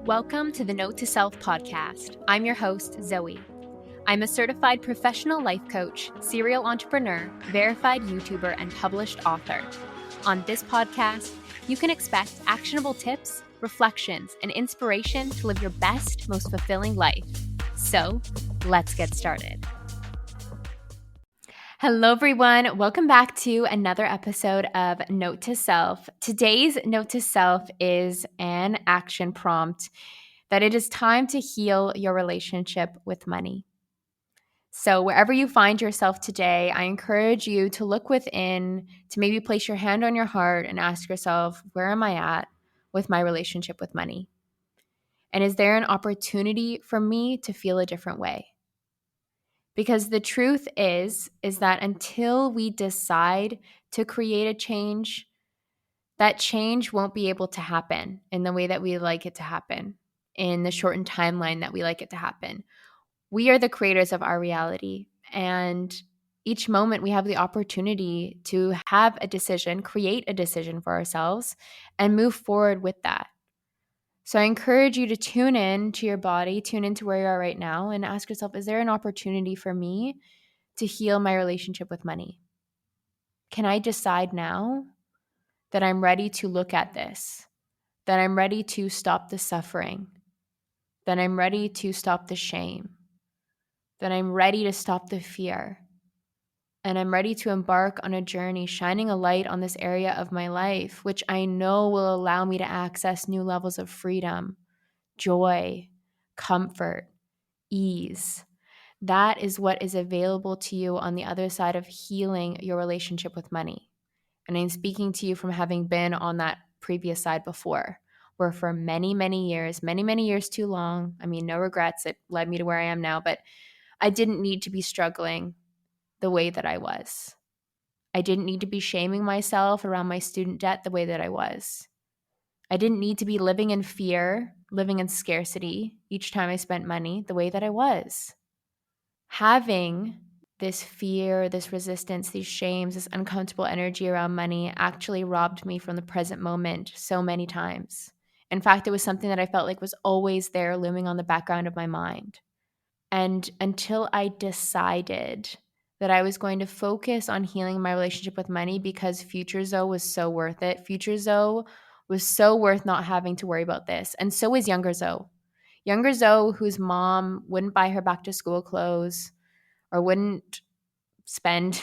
Welcome to the Note to Self podcast. I'm your host, Zoe. I'm a certified professional life coach, serial entrepreneur, verified YouTuber, and published author. On this podcast, you can expect actionable tips, reflections, and inspiration to live your best, most fulfilling life. So, let's get started. Hello, everyone. Welcome back to another episode of Note to Self. Today's Note to Self is an action prompt that it is time to heal your relationship with money. So, wherever you find yourself today, I encourage you to look within, to maybe place your hand on your heart and ask yourself, where am I at with my relationship with money? And is there an opportunity for me to feel a different way? Because the truth is that until we decide to create a change, that change won't be able to happen in the way that we like it to happen, in the shortened timeline that we like it to happen. We are the creators of our reality. And each moment we have the opportunity to have a decision, create a decision for ourselves, and move forward with that. So I encourage you to tune in to your body, tune into where you are right now, and ask yourself, is there an opportunity for me to heal my relationship with money? Can I decide now that I'm ready to look at this, that I'm ready to stop the suffering, that I'm ready to stop the shame, that I'm ready to stop the fear, and I'm ready to embark on a journey shining a light on this area of my life, which I know will allow me to access new levels of freedom, joy, comfort, ease. That is what is available to you on the other side of healing your relationship with money. And I'm speaking to you from having been on that previous side before, where for many, many years too long, no regrets, it led me to where I am now, but I didn't need to be struggling the way that I was. I didn't need to be shaming myself around my student debt the way that I was. I didn't need to be living in fear, living in scarcity each time I spent money the way that I was. Having this fear, this resistance, these shames, this uncomfortable energy around money actually robbed me from the present moment so many times. In fact, it was something that I felt like was always there looming on the background of my mind. And until I decided that I was going to focus on healing my relationship with money because Future Zoe was so worth it. Future Zoe was so worth not having to worry about this. And so is Younger Zoe. Younger Zoe, whose mom wouldn't buy her back to school clothes or wouldn't spend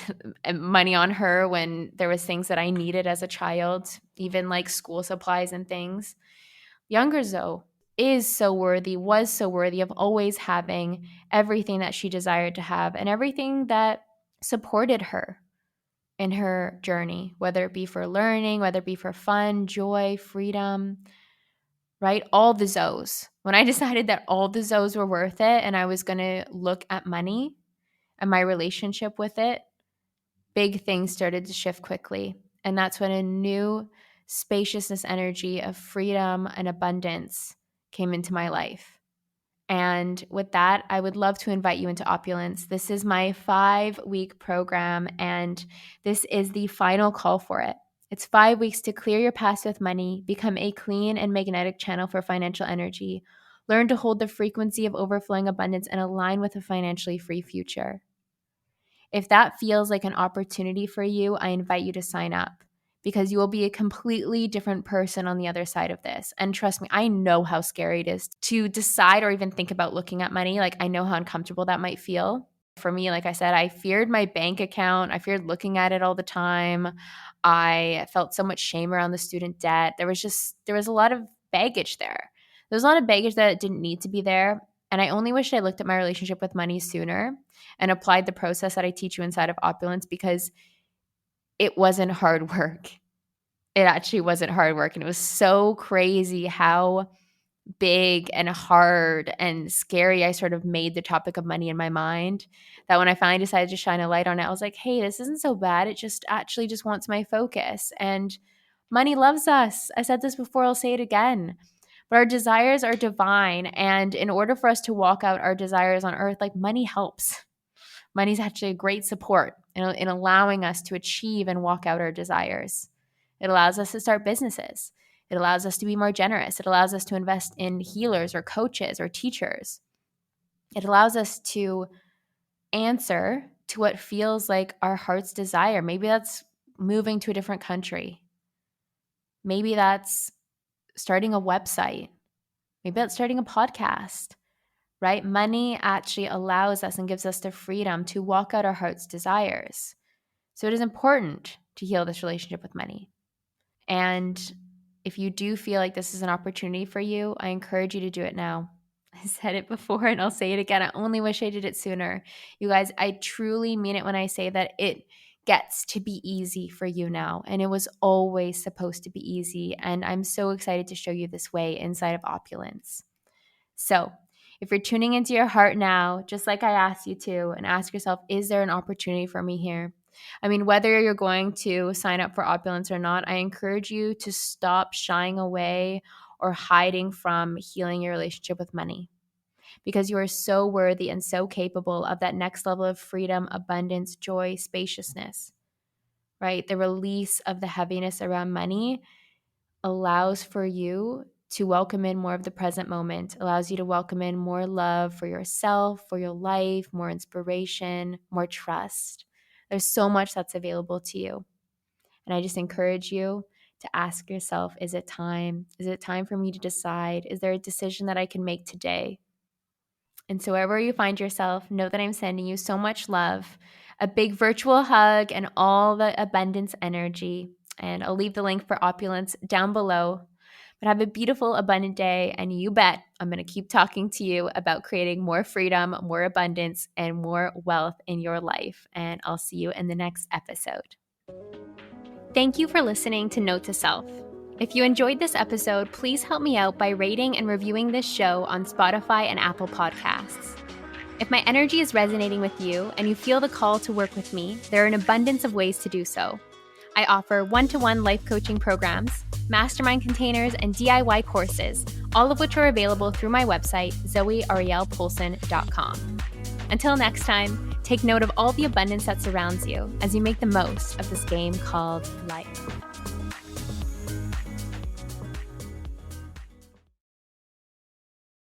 money on her when there was things that I needed as a child, even like school supplies and things. Younger Zoe is so worthy, was so worthy of always having everything that she desired to have and everything that supported her in her journey, whether it be for learning, whether it be for fun, joy, freedom, right? All the Zoes. When I decided that all the Zoes were worth it and I was going to look at money and my relationship with it, big things started to shift quickly. And that's when a new spaciousness energy of freedom and abundance came into my life. And with that, I would love to invite you into Opulence. This is my 5-week program, and this is the final call for it. It's 5 weeks to clear your past with money, become a clean and magnetic channel for financial energy, learn to hold the frequency of overflowing abundance, and align with a financially free future. If that feels like an opportunity for you, I invite you to sign up because you will be a completely different person on the other side of this. And trust me, I know how scary it is to decide or even think about looking at money. Like, I know how uncomfortable that might feel. For me, like I said, I feared my bank account. I feared looking at it all the time. I felt so much shame around the student debt. There was a lot of baggage there. There was a lot of baggage that didn't need to be there. And I only wish I looked at my relationship with money sooner and applied the process that I teach you inside of Opulence, because it wasn't hard work. It actually wasn't hard work. And it was so crazy how big and hard and scary I sort of made the topic of money in my mind, that when I finally decided to shine a light on it, I was like, hey, this isn't so bad. It just wants my focus. And money loves us. I said this before, I'll say it again. But our desires are divine. And in order for us to walk out our desires on earth, like, money helps. Money's actually a great support in allowing us to achieve and walk out our desires. It allows us to start businesses. It allows us to be more generous. It allows us to invest in healers or coaches or teachers. It allows us to answer to what feels like our heart's desire. Maybe that's moving to a different country. Maybe that's starting a website. Maybe that's starting a podcast, right? Money actually allows us and gives us the freedom to walk out our heart's desires. So it is important to heal this relationship with money. And if you do feel like this is an opportunity for you, I encourage you to do it now. I said it before and I'll say it again. I only wish I did it sooner. You guys, I truly mean it when I say that it gets to be easy for you now. And it was always supposed to be easy. And I'm so excited to show you this way inside of Opulence. So if you're tuning into your heart now, just like I asked you to, and ask yourself, is there an opportunity for me here? I mean, whether you're going to sign up for Opulence or not, I encourage you to stop shying away or hiding from healing your relationship with money, because you are so worthy and so capable of that next level of freedom, abundance, joy, spaciousness, right? The release of the heaviness around money allows for you to welcome in more of the present moment, allows you to welcome in more love for yourself, for your life, more inspiration, more trust. There's so much that's available to you. And I just encourage you to ask yourself, is it time? Is it time for me to decide? Is there a decision that I can make today? And so wherever you find yourself, know that I'm sending you so much love, a big virtual hug, and all the abundance energy. And I'll leave the link for Opulence down below. But have a beautiful, abundant day. And you bet I'm going to keep talking to you about creating more freedom, more abundance, and more wealth in your life. And I'll see you in the next episode. Thank you for listening to Note to Self. If you enjoyed this episode, please help me out by rating and reviewing this show on Spotify and Apple Podcasts. If my energy is resonating with you and you feel the call to work with me, there are an abundance of ways to do so. I offer one-to-one life coaching programs, mastermind containers, and DIY courses, all of which are available through my website, zoearielpoulsen.com. Until next time, take note of all the abundance that surrounds you as you make the most of this game called life.